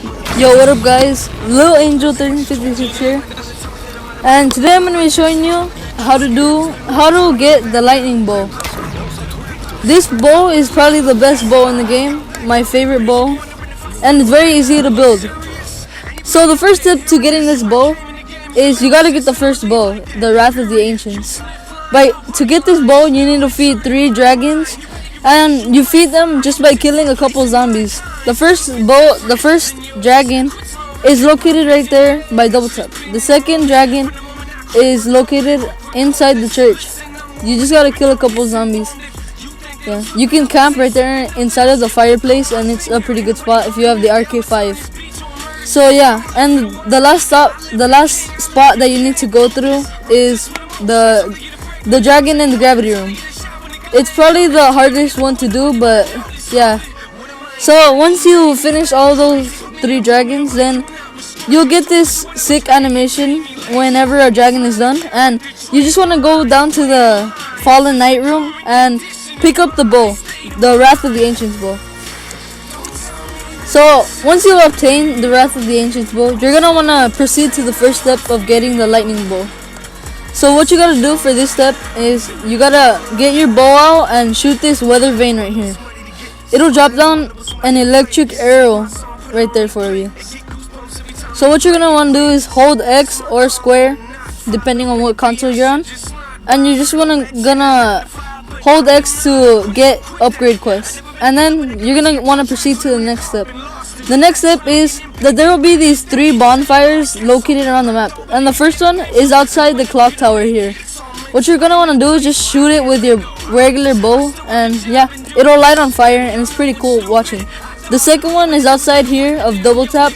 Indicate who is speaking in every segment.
Speaker 1: Yo, what up guys? Lil Angel 1356 here. And today I'm gonna be showing you how to get the lightning bow. This bow is probably the best bow in the game, my favorite bow, and it's very easy to build. So the first tip to getting this bow is you gotta get the first bow, the Wrath of the Ancients. To get this bow, you need to feed 3 dragons, and you feed them just by killing a couple zombies. The first dragon is located right there by double tap. The second dragon is located inside the church. You just gotta kill a couple zombies. Yeah, you can camp right there inside of the fireplace, and it's a pretty good spot if you have the RK5. So yeah, and the last spot that you need to go through is the dragon in the gravity room. It's probably the hardest one to do, but yeah. So once you finish all those 3 dragons, then you'll get this sick animation whenever a dragon is done, and you just want to go down to the Fallen Knight room and pick up the bow, the Wrath of the Ancients bow. So once you obtain the Wrath of the Ancients bow, you're gonna want to proceed to the first step of getting the lightning bow. So what you gotta do for this step is you gotta get your bow out and shoot this weather vane right here. It'll drop down an electric arrow right there for you. So what you're gonna want to do is hold X or square, depending on what console you're on, and you're just gonna hold X to get upgrade quests, and then you're gonna want to proceed to the next step. The next step is that there will be these 3 bonfires located around the map, and the first one is outside the clock tower here. What you're gonna want to do is just shoot it with your regular bow, and yeah, it'll light on fire, and it's pretty cool watching. The second one is outside here of double tap,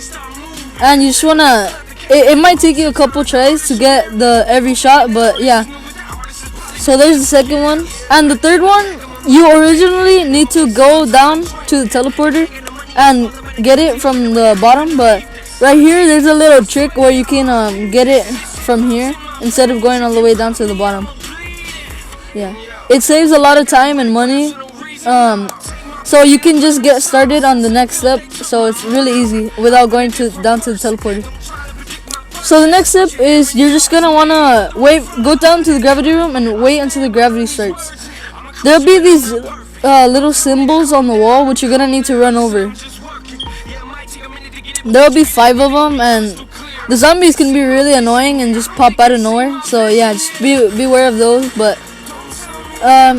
Speaker 1: and you just wanna. It might take you a couple tries to get the every shot, but yeah. So there's the second one, and the third one, you originally need to go down to the teleporter and get it from the bottom, but right here there's a little trick where you can get it from here instead of going all the way down to the bottom. Yeah, it saves a lot of time and money, so you can just get started on the next step, so it's really easy without going down to the teleporter. So the next step is you're just gonna wanna go down to the gravity room and wait until the gravity starts. There'll be these little symbols on the wall which you're gonna need to run over. There'll be 5 of them, and the zombies can be really annoying and just pop out of nowhere. So yeah, just beware of those. But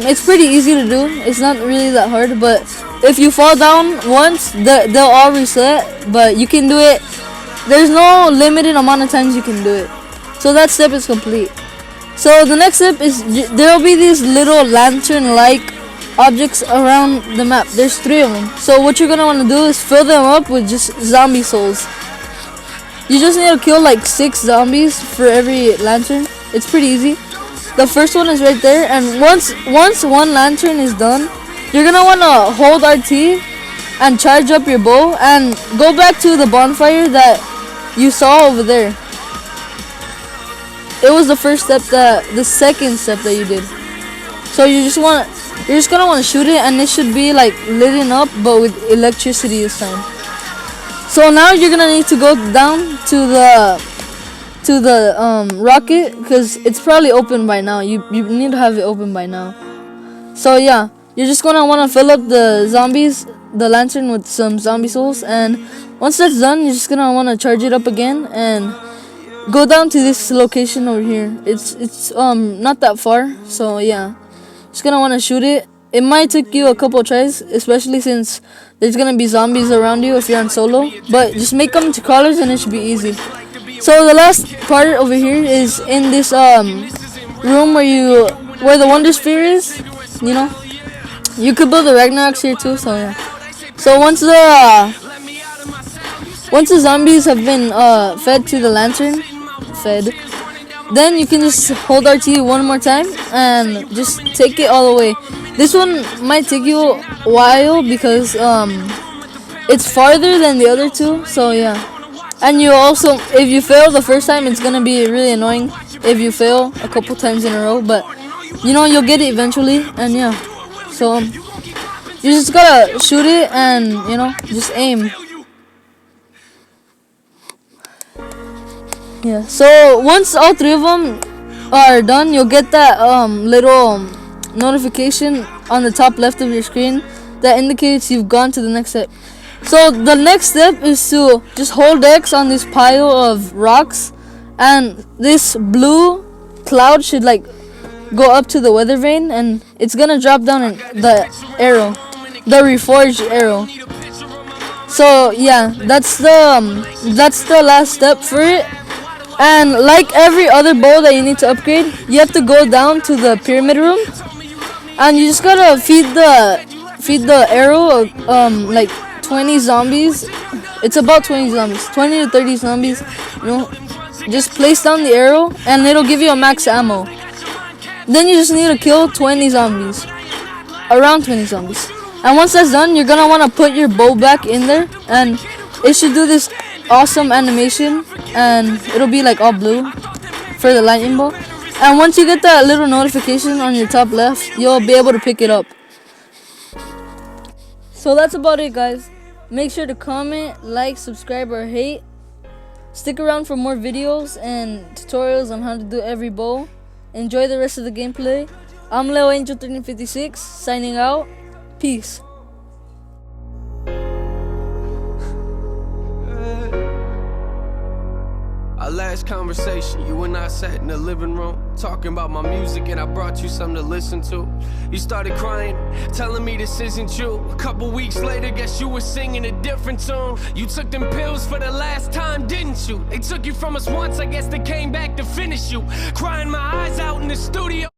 Speaker 1: it's pretty easy to do. It's not really that hard. But if you fall down once, they'll all reset. But you can do it. There's no limited amount of times you can do it. So that step is complete. So the next step is there'll be these little lantern-like objects around the map. There's 3 of them. So what you're gonna want to do is fill them up with just zombie souls. You just need to kill like 6 zombies for every lantern. It's pretty easy. The first one is right there, and once one lantern is done, you're gonna want to hold RT and charge up your bow and go back to the bonfire that you saw over there. It was the second step that you did. So you're just gonna want to shoot it, and it should be like lit up, but with electricity this time. So now you're gonna need to go down to the rocket, because it's probably open by now. You need to have it open by now. So yeah, you're just gonna want to fill up the lantern with some zombie souls, and once that's done, you're just gonna want to charge it up again and go down to this location over here. It's not that far, so yeah. Just gonna want to shoot it. It might take you a couple tries, especially since there's gonna be zombies around you if you're on solo. But just make them to crawlers, and it should be easy. So the last part over here is in this room where the Wonder Sphere is. You know, you could build the Ragnaroks here too. So yeah. So once the zombies have been fed to the lantern, then you can just hold RT one more time and just take it all the way. This one might take you a while because it's farther than the other 2. So yeah, and you also, if you fail the first time, it's gonna be really annoying if you fail a couple times in a row. But you know, you'll get it eventually, and yeah. So you just gotta shoot it and, you know, just aim. Yeah. So once all three of them are done, you'll get that little notification on the top left of your screen that indicates you've gone to the next step. So the next step is to just hold X on this pile of rocks, and this blue cloud should like go up to the weather vane, and it's gonna drop down in the arrow, the reforged arrow. So yeah, that's the last step for it. And like every other bow that you need to upgrade, you have to go down to the pyramid room, and you just gotta feed the arrow like 20 zombies. It's about 20 zombies, 20 to 30 zombies. You know, just place down the arrow, and it'll give you a max ammo. Then you just need to kill 20 zombies, around 20 zombies. And once that's done, you're gonna wanna put your bow back in there, and it should do this awesome animation, and it'll be like all blue for the lightning bow. And once you get that little notification on your top left, you'll be able to pick it up. So that's about it, guys. Make sure to comment, like, subscribe, or hate. Stick around for more videos and tutorials on how to do every bow. Enjoy the rest of the gameplay. I'm Leo Angel 1356 signing out. Peace.
Speaker 2: Our last conversation, you and I sat in the living room talking about my music, and I brought you something to listen to. You started crying, telling me this isn't you. A couple weeks later, guess you were singing a different tune. You took them pills for the last time, didn't you? They took you from us once, I guess they came back to finish you. Crying my eyes out in the studio.